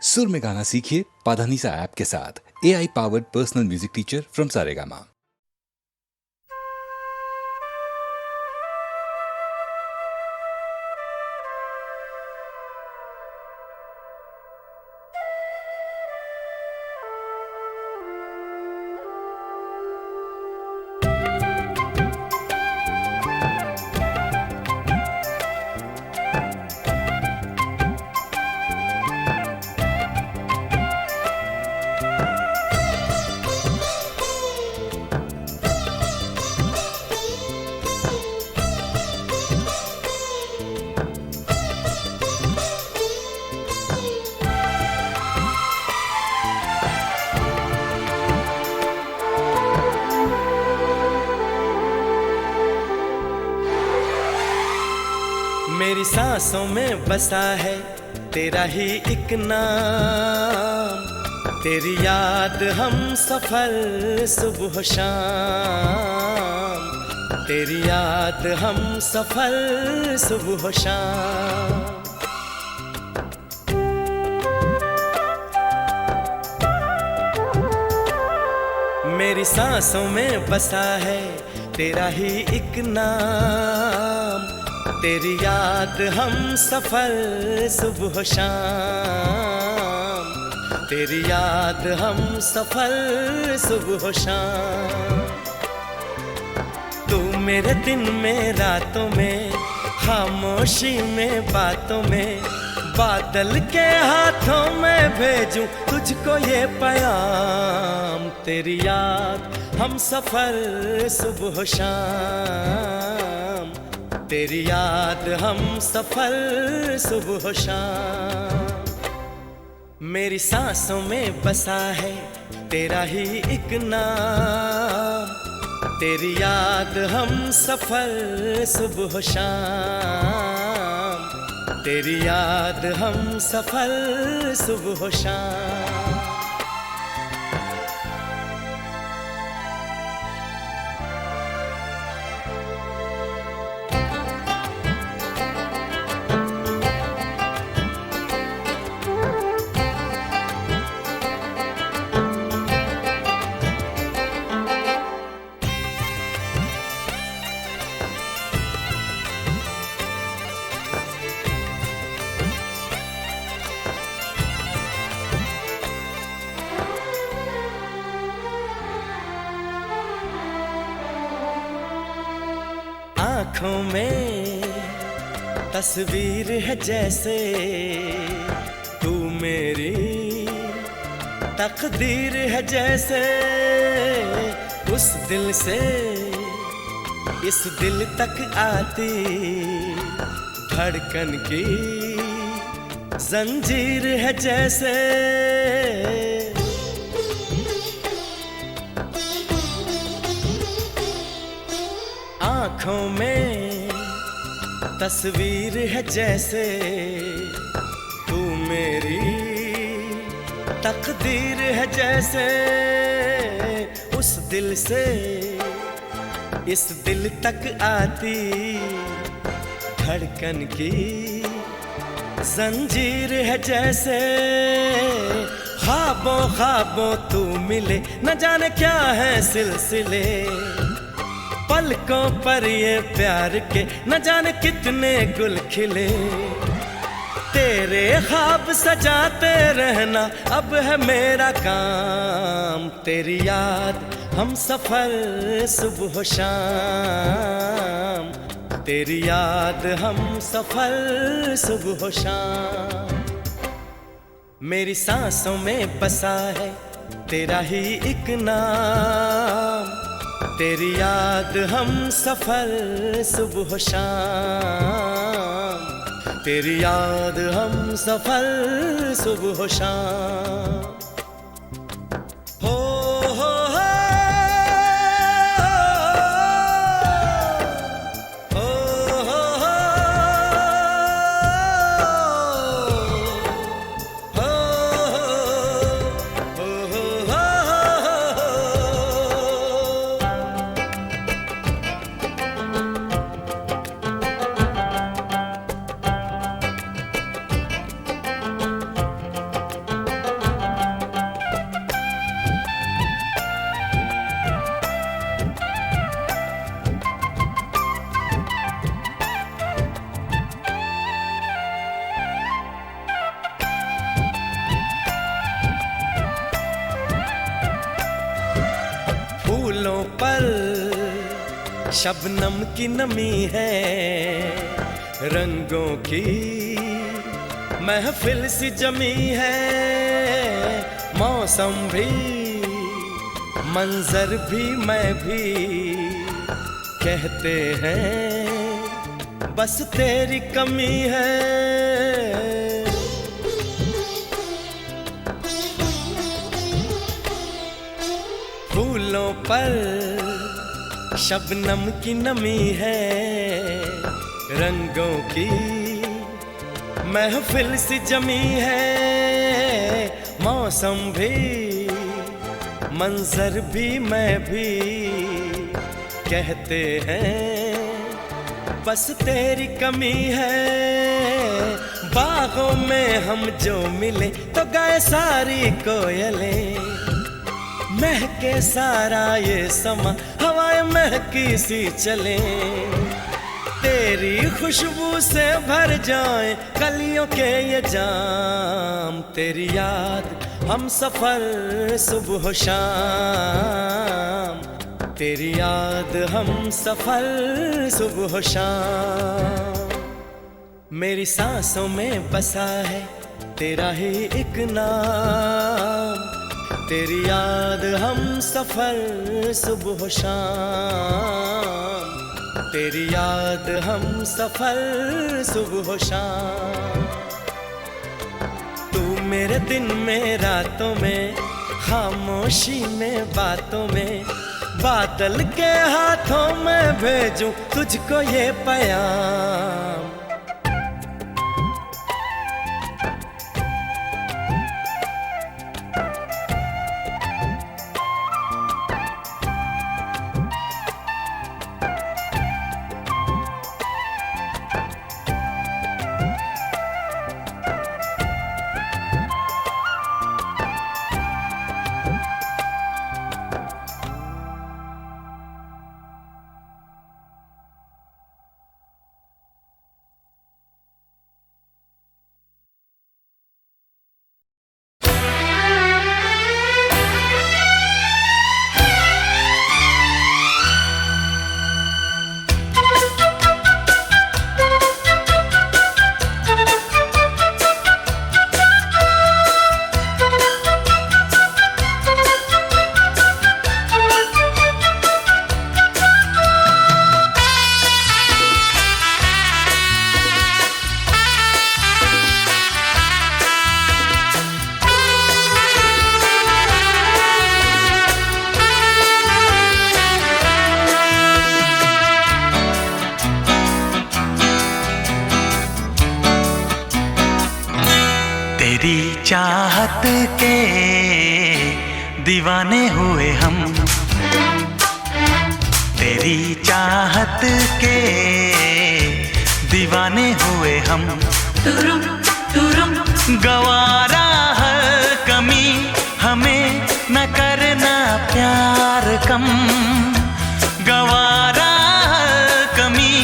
सुर में गाना सीखिए पाधानीसा ऐप के साथ। AI powered personal music teacher from Saregama. मेरी सांसों में बसा है तेरा ही एक नाम, तेरी याद हम सफर सुबह शाम, तेरी याद हम सफर सुबह शाम। मेरी सांसों में बसा है तेरा ही एक नाम, तेरी याद हम सफर सुबह शाम, तेरी याद हम सफर सुबह शाम। तू मेरे दिन में रातों में, खामोशी में बातों में, बादल के हाथों में भेजूं तुझको ये पैगाम, तेरी याद हम सफर सुबह शाम, तेरी याद हम सफर सुबह शाम। मेरी सांसों में बसा है तेरा ही एक नाम, तेरी याद हम सफर सुबह शाम, तेरी याद हम सफर सुबह शाम। आँखों में तस्वीर है जैसे तू मेरी तकदीर है जैसे, उस दिल से इस दिल तक आती धड़कन की जंजीर है जैसे। आँखों में तस्वीर है जैसे तू मेरी तकदीर है जैसे, उस दिल से इस दिल तक आती धड़कन की जंजीर है जैसे। ख्वाबों ख्वाबों तू मिले न जाने क्या है सिलसिले, पलकों पर ये प्यार के न जाने कितने गुल खिले, तेरे ख्वाब सजाते रहना अब है मेरा काम, तेरी याद हम सफर सुबह शाम, तेरी याद हम सफर सुबह शाम। मेरी सांसों में बसा है तेरा ही एक नाम, तेरी याद हम सफर सुबह शाम, तेरी याद हम सफर सुबह शाम। हो हो हो शबनम की नमी है, रंगों की महफिल सी जमी है। मौसम भी मंजर भी मैं भी कहते हैं बस तेरी कमी है। फूलों पर शबनम की नमी है, रंगों की महफिल सी जमी है। मौसम भी मंजर भी मैं भी कहते हैं बस तेरी कमी है। बागों में हम जो मिले तो गाए सारी कोयलें, महके सारा ये समा हवाएं महकी सी चले। तेरी खुशबू से भर जाए कलियों के ये जाम, तेरी याद हम सफर सुबह शाम, तेरी याद हम सफर सुबह शाम। मेरी सांसों में बसा है तेरा ही एक नाम, तेरी याद हम सफर सुबह शाम, तेरी याद हम सफर सुबह शाम। तू मेरे दिन में रातों में, खामोशी में बातों में, बादल के हाथों में भेजूं तुझको ये पैगाम। चाहत के दीवाने हुए हम, तेरी चाहत के दीवाने हुए हम। तुरुम तुरुम गवारा हर कमी हमें न करना प्यार कम, गवारा हर कमी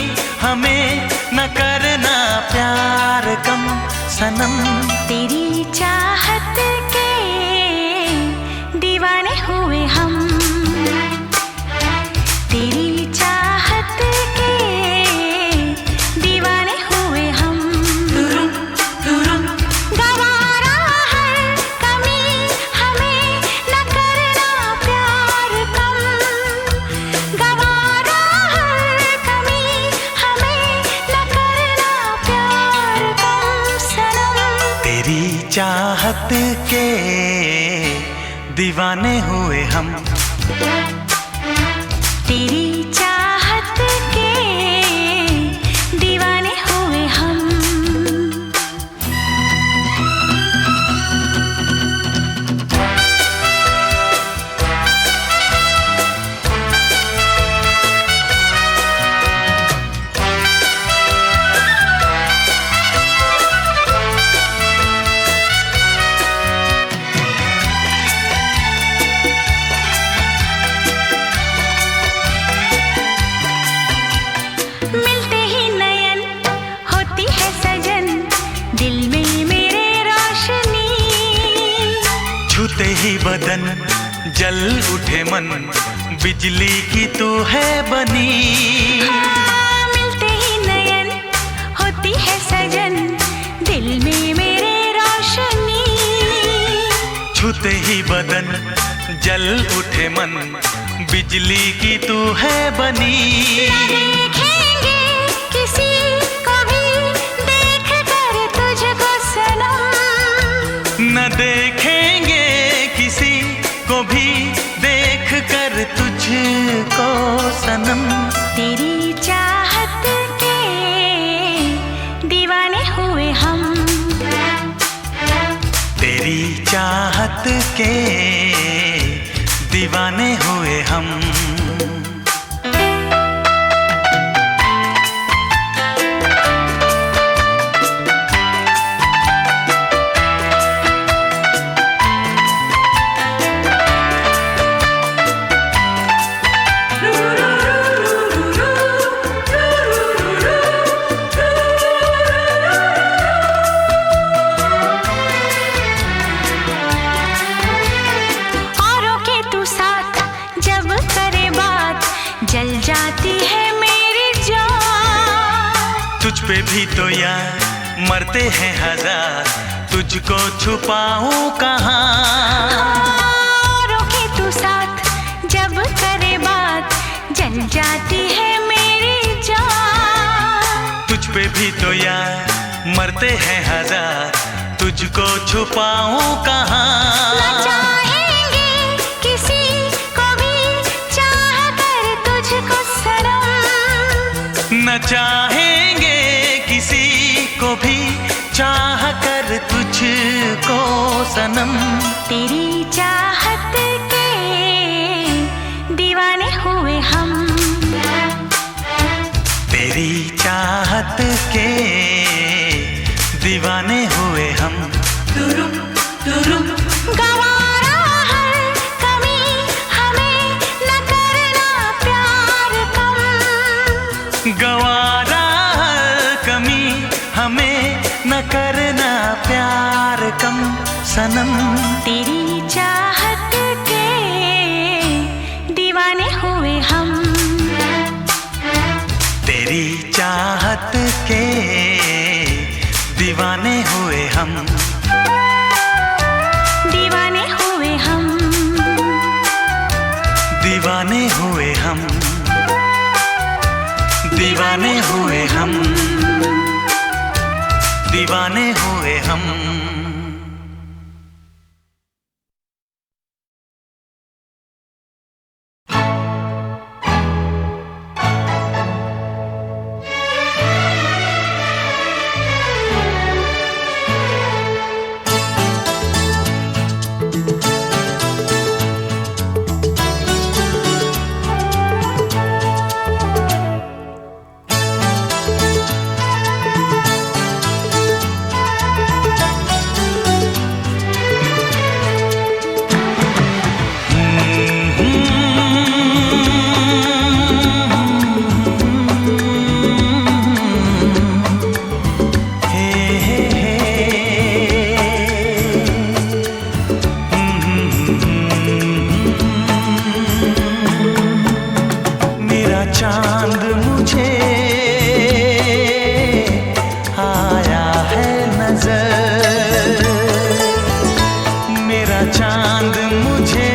हमें न करना प्यार कम। सनम तेरी चाहत के दीवाने हुए हम, तेरी चाहत के दीवाने हुए हम। तुरुम तुरुम गवारा हर कमी हमें न करना प्यार कम, गवारा हर कमी हमें न करना प्यार कम। सनम तेरी चाहत के दीवाने हुए हम, तेरी चाहत के दीवाने हुए हम। मिलते ही नयन होती है सजन, दिल में मेरे रोशनी। छूते ही बदन जल उठे मन, बिजली की तू है बनी। मिलते ही नयन होती है सजन, दिल में मेरे रोशनी। छूते ही बदन जल उठे मन, बिजली की तू है बनी। देखेंगे किसी को भी देख कर तुझको सनम, न देखेंगे किसी को भी देख कर तुझको सनम। तेरी चाहत के दीवाने हुए हम, तेरी चाहत के दीवाने हुए हम। औरों के तू साथ जब करे बात, जल जाती है मेरी जान। तुझ पे भी तो यार मरते हैं हजार, तुझको छुपाऊं कहाँ। औरों के तू साथ जब करे बात, जल जाती है मेरी जान। तुझ पे भी तो यार मरते हैं हजार, तुझको छुपाऊं कहाँ। न चाहेंगे किसी को भी चाह कर तुझको सनम, न चाहेंगे किसी को भी चाह कर तुझको सनम। तेरी चाहत के दीवाने हुए हम, तेरी चाहत के दीवाने हुए हम। गवारा हर कमी हमें न करना प्यार कम, गवारा हर कमी हमें न करना प्यार कम सनम। तेरी चाहत के दीवाने हुए हम, तेरी चाहत के दीवाने हुए हम। दीवाने हुए हम, दीवाने हुए हम, दीवाने हुए हम, दीवाने हुए हम। चांद मुझे आया है नजर, मेरा चांद मुझे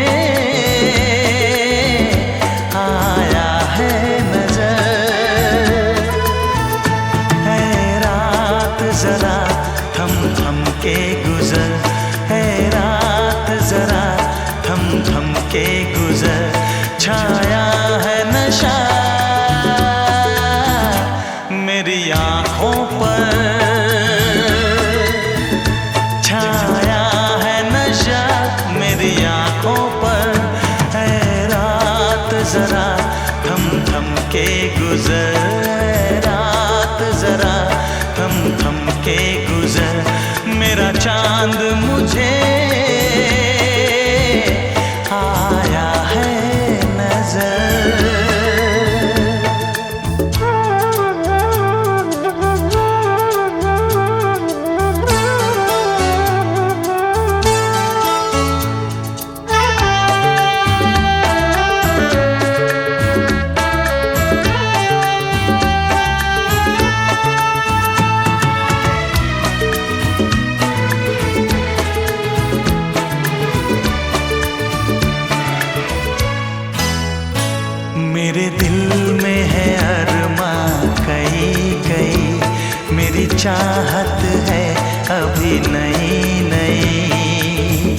आया है नजर। है रात जरा थम थम के गुजर, है रात जरा थम थम के गुजर। छाया है नशा मेरी आँखों पर, छाया है नशा मेरी आँखों पर। है रात जरा थम थम के गुजर, रात जरा थम थम के गुजर। मेरा चांद मुझे आया है नजर। चाहत है अभी नई नई।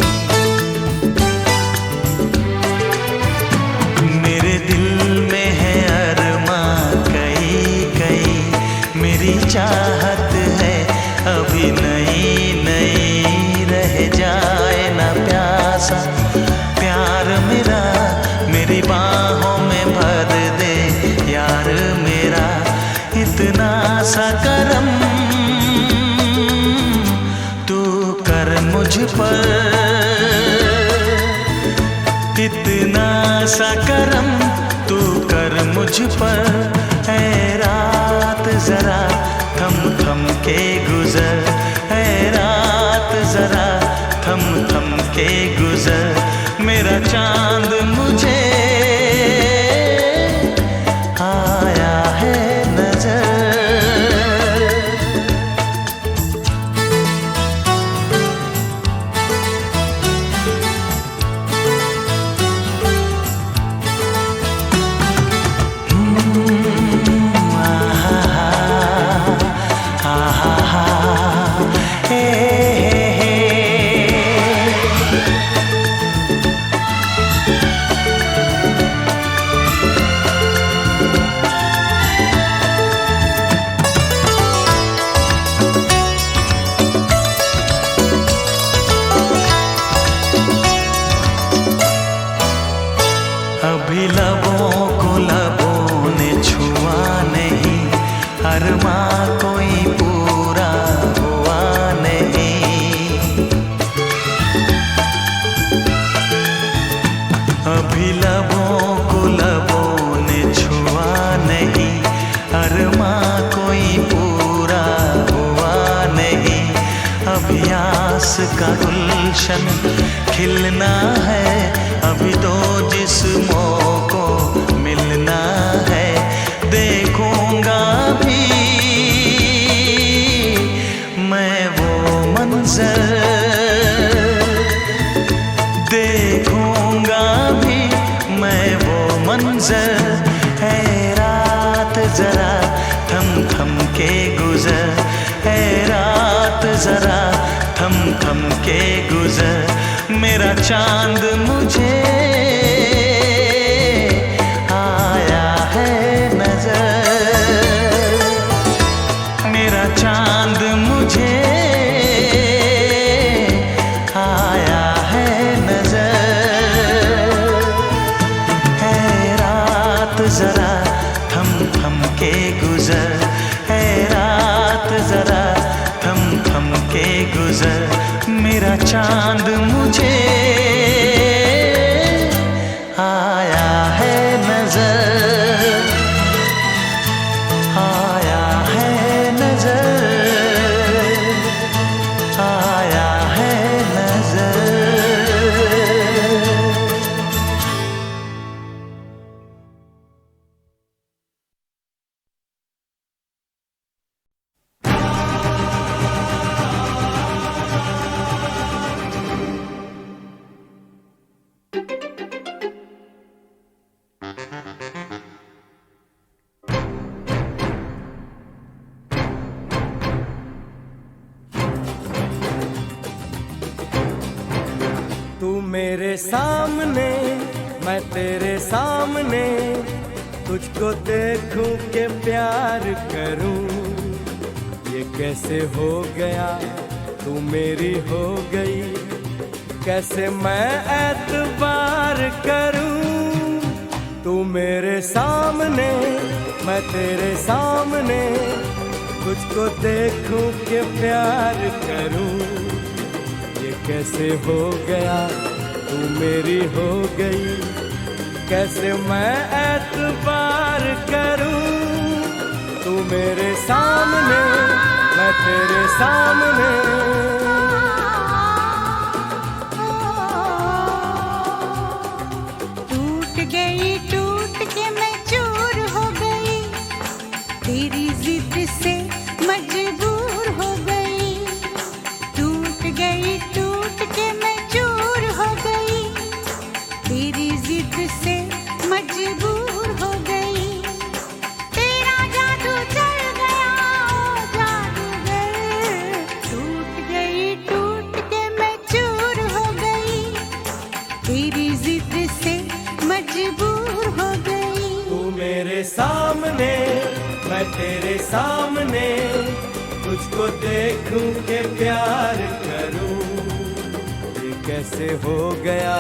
मेरे दिल में है अरमां कई कई, मेरी चाहत है अभी नई नई। रह जाए ना प्यासा प्यार मेरा, मेरी बाहों में भर दे यार मेरा। इतना सा करम तू कर मुझ पर, इतना सा करम तू कर मुझ पर। ऐ रात जरा थम थम के गुजर, ऐ रात जरा थम थम के गुजर। मेरा चांद मुझे आया है नजर। अभी लबों को लबों ने छुआ नहीं, अरमां कोई पूरा हुआ नहीं। अभी लबों को लबों ने छुआ नहीं, अरमां कोई पूरा हुआ नहीं। अभी आस का गुलशन खिलना है, अभी तो जिस्मों को मिलना है। देखूंगा भी मैं वो मंजर, देखूंगा भी मैं वो मंजर। है रात जरा थम थम के गुजर, है रात जरा थम थम के गुजर। मेरा चांद मुझे आया है नजर, मेरा चांद मुझे आया है नजर। है रात जरा थम थम के गुजर, है रात जरा थम थम के गुजर। मेरा चांद मुझे आया है नजर, आया है नजर, आया है नजर। तू मेरे सामने मैं तेरे सामने, तुझको देखूं के प्यार करूं। ये कैसे हो गया तू मेरी हो गई, कैसे मैं एतबार करूं। तू मेरे सामने मैं तेरे सामने, तुझको देखूं के प्यार करूं। ये कैसे हो गया तू मेरी हो गई, कैसे मैं एतबार करूं। तू मेरे सामने मैं तेरे सामने, टूट गई टूट के मैं चूर हो गई, तेरी जिद से मजबूर हो गई। टूट गई टूट के मैं चूर हो गई, तेरी जिद से मजबूर हो गई। तेरा जादू चल गया ओ जादूगर, तेरी जिद से मजबूर हो गई। तू मेरे सामने, मैं तेरे सामने, तुझको देखूं के प्यार करूं। ये कैसे हो गया,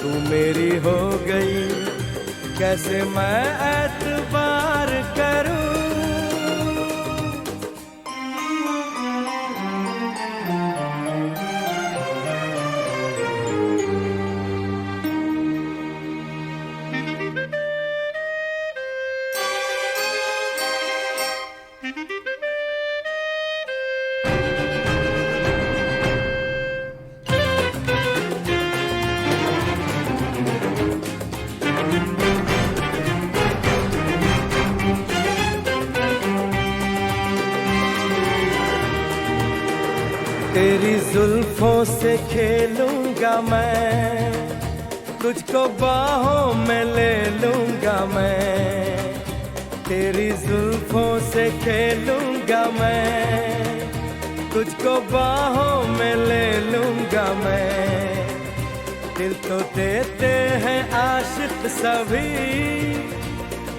तू मेरी हो गई, कैसे मैं एतबार करूं। तेरी जुल्फों से खेलूंगा मैं, तुझको बाहों में ले लूंगा मैं। तेरी जुल्फों से खेलूंगा मैं, तुझको बाहों में ले लूंगा मैं। दिल तो देते हैं आशिक सभी,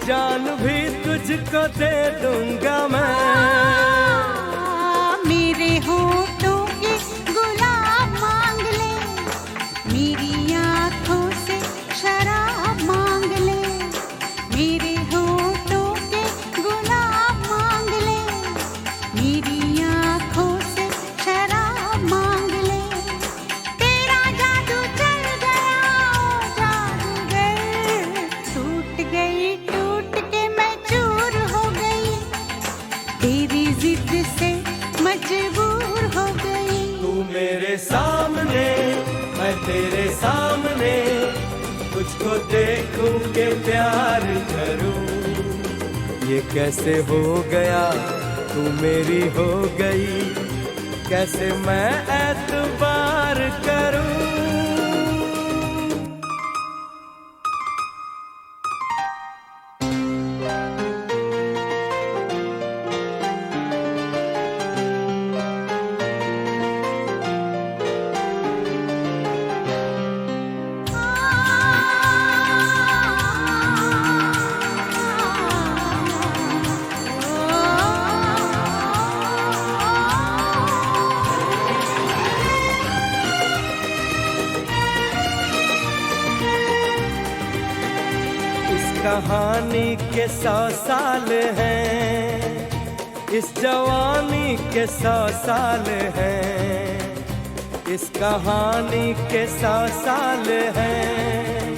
जान भी तुझको दे दूंगा मैं। मेरे होठों के गुलाब मांग ले, मेरी आँखों से शराब मांग ले। मेरे होठों के गुलाब मांग ले, मेरी आँखों से शराब मांग ले। तेरा जादू चल गया ओ जादूगर, टूट के मैं चूर हो गई, तेरी जिद से मजबूर हो गई। तू मेरे सामने, मैं तेरे सामने, तुझको देखूं के प्यार करूं। ये कैसे हो गया, तू मेरी हो गई, कैसे मैं एतबार करूं। कहानी के 100 साल हैं, इस जवानी के 100 साल हैं। इस कहानी के 100 साल हैं,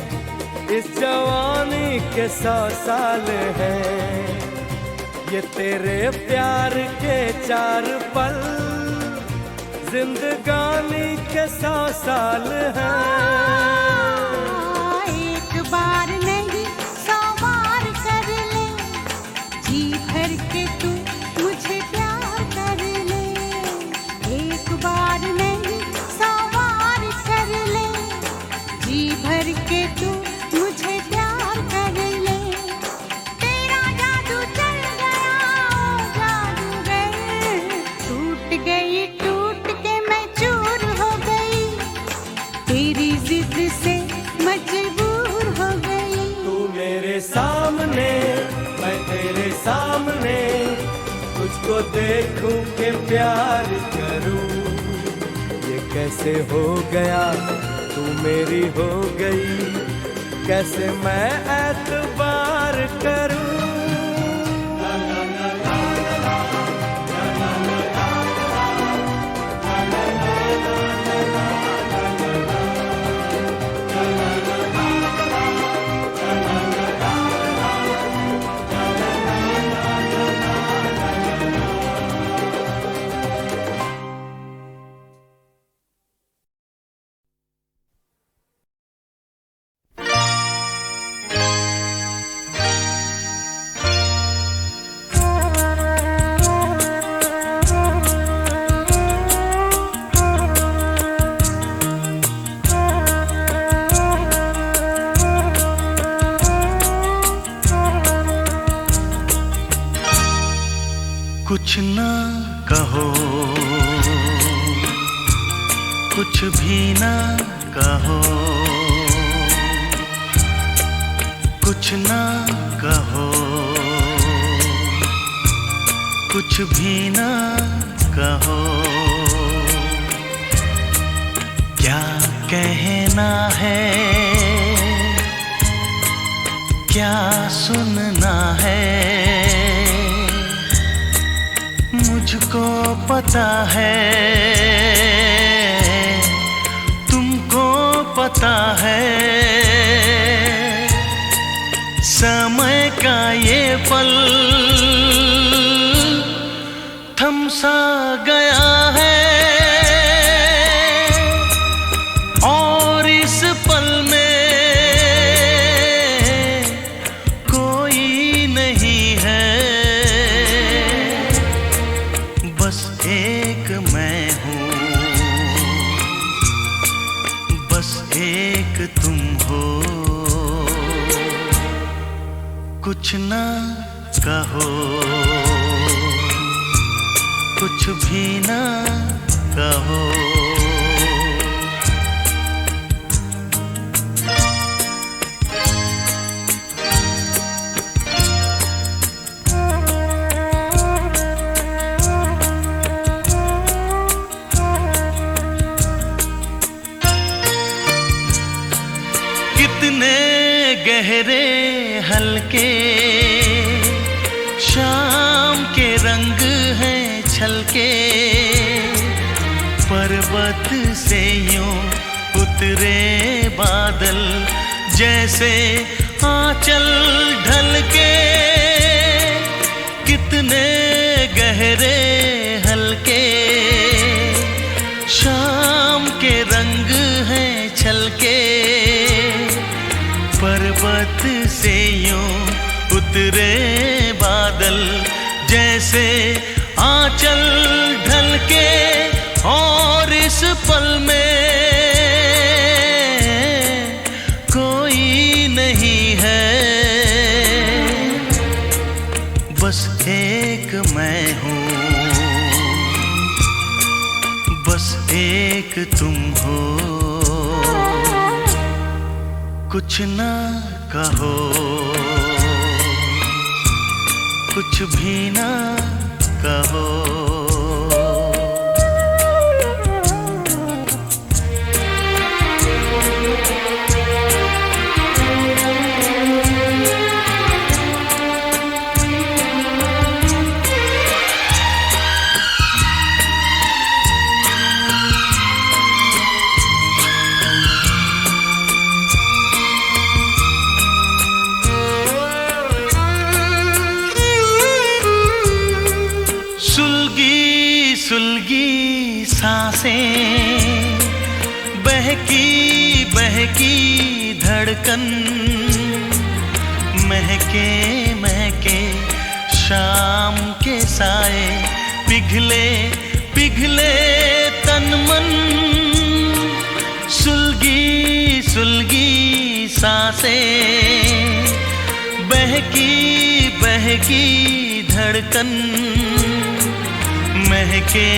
इस जवानी के 100 साल हैं। ये तेरे प्यार के 4 पल, जिंदगानी के 100 साल हैं। एक बार नहीं 100 बार कर ले, जी भर के तू मुझे प्यार कर ले। एक बार नहीं 100 बार कर ले, जी भर के तू मुझे प्यार कर ले। तेरा जादू चल गया ओ जादूगर, टूट के मैं चूर हो गई, तेरी जिद से मजबूर हो गई। तू मेरे सामने, मैं तेरे सामने, तुझको देखूं के प्यार करूं। ये कैसे हो गया, तू मेरी हो गई, कैसे मैं एतबार करूं। कुछ ना कहो, कुछ भी ना कहो, कुछ ना कहो, कुछ भी ना कहो, क्या कहना है, क्या सुनना है, मुझको पता है, तुमको पता है, समय का ये पल थम सा गया है, और इस पल में कोई नहीं है, बस एक मैं हूँ, बस एक तुम हो, कुछ ना कहो, कुछ भी ना कहो। कितने गहरे हल्के शाम के रंग हैं छलके, पर्वत से यूं उतरे बादल जैसे आंचल ढलके, कितने गहरे हल्के शाम के रंग हैं छलके, पर्वत से यूं उतरे बादल जैसे आंचल ढलके, और इस पल में कोई नहीं है, बस एक मैं हूँ, बस एक तुम हो, कुछ ना कहो, कुछ भी ना कहो। सुलगी सुलगी सांसें, बहकी बहकी धड़कन, महके महके शाम के साए, पिघले पिघले तन मन, सुलगी सुलगी सांसें, बहकी बहकी धड़कन, महके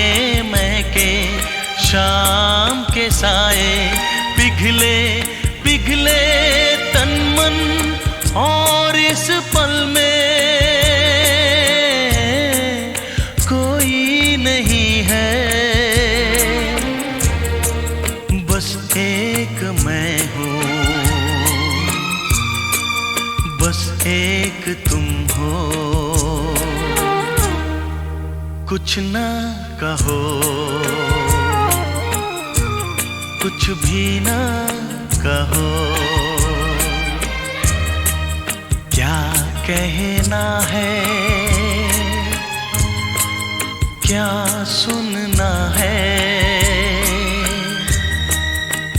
महके शाम के साए, पिघले पिघले तन मन, और इस पल में कोई नहीं है, बस एक मैं हूँ, बस एक तुम हो, कुछ ना कहो, कुछ भी ना कहो, क्या कहना है, क्या सुनना है,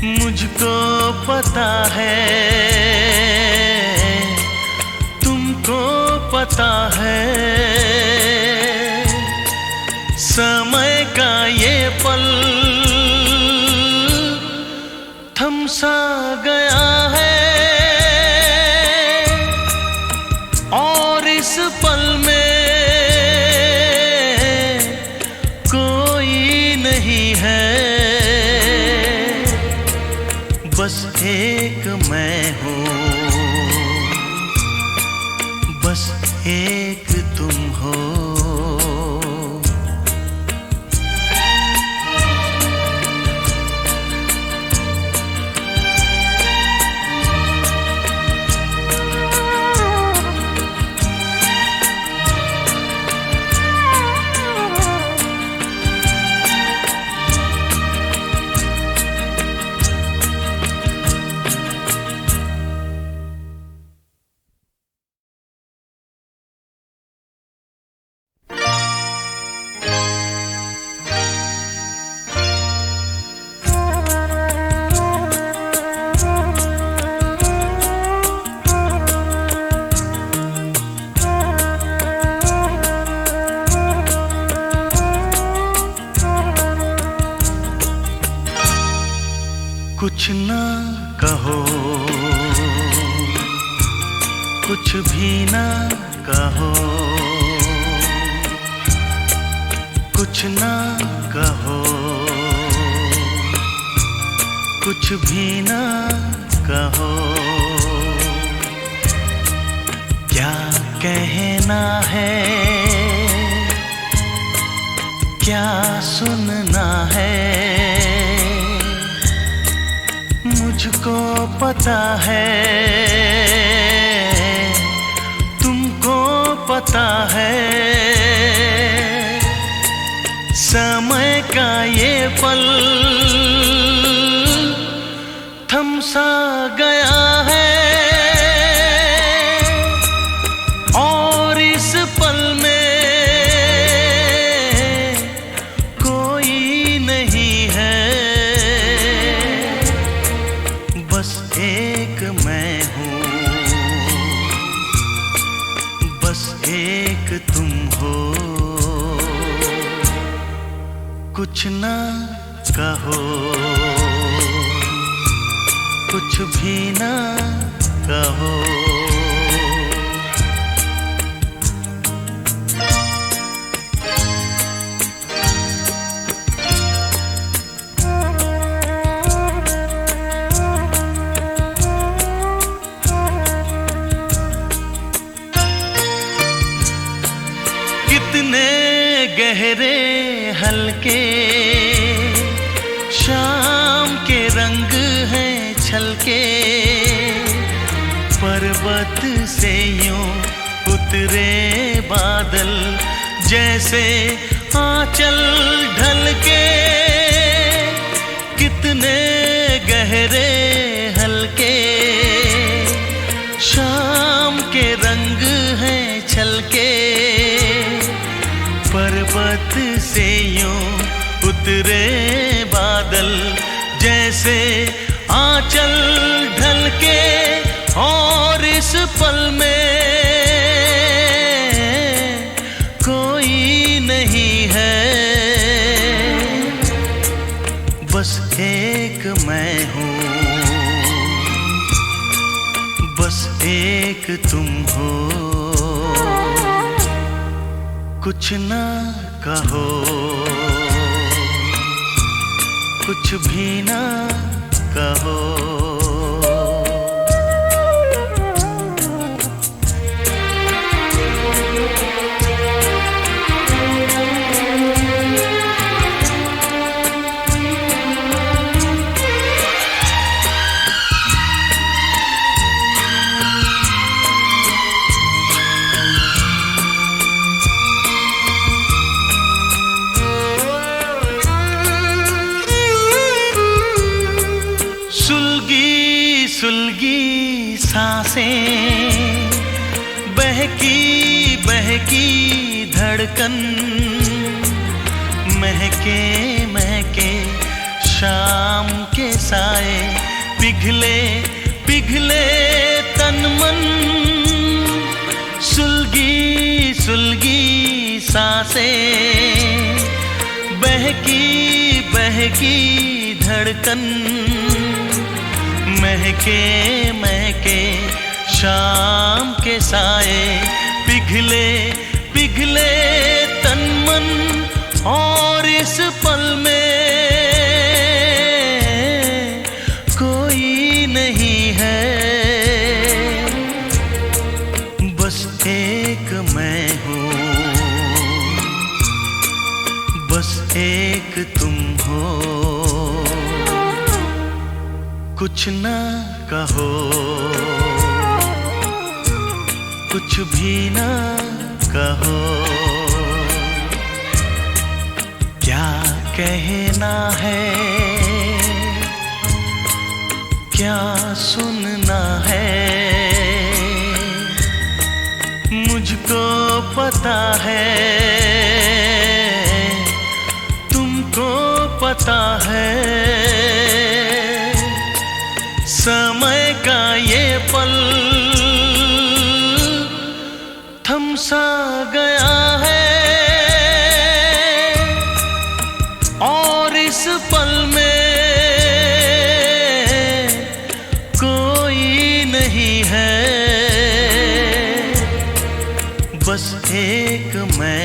मुझको पता है, तुमको पता है, समय का ये पल थम सा गया है, और इस पल में कोई नहीं है, बस एक मैं हूँ, बस एक तुम हो। कुछ ना कहो, कुछ भी ना कहो, कुछ ना कहो, कुछ भी ना कहो। क्या कहना है, क्या सुनना है, मुझको पता है, तुमको पता है। समय का ये पल थम सा गया है, और इस पल में कोई नहीं है। बस एक मैं हूँ, बस एक तुम हो। कुछ ना कहो, कुछ भी ना कहो। कितने गहरे हल्के शाम के रंग हैं छलके, पर्वत से यूं उतरे बादल जैसे आंचल ढलके। कितने गहरे हल्के शाम के रंग हैं छलके, पर्वत से यूं उतरे बादल जैसे आंचल ढलके। और इस पल में कोई नहीं है, बस एक मैं हूँ, बस एक तुम हो। कुछ ना कहो, कुछ भी ना कहो। सुलगी सुलगी सांसें, बहकी बहकी धड़कन, महके महके शाम के साए, पिघले पिघले तन मन। सुलगी सुलगी सांसें, बहकी बहकी धड़कन, महके महके शाम के साए, पिघले पिघले तन मन। और इस पल में कोई नहीं है, बस कुछ ना कहो, कुछ भी ना कहो, क्या कहना है, क्या सुनना है, मुझको पता है, तुमको पता है। समय का ये पल थम सा गया है, और इस पल में कोई नहीं है, बस एक मैं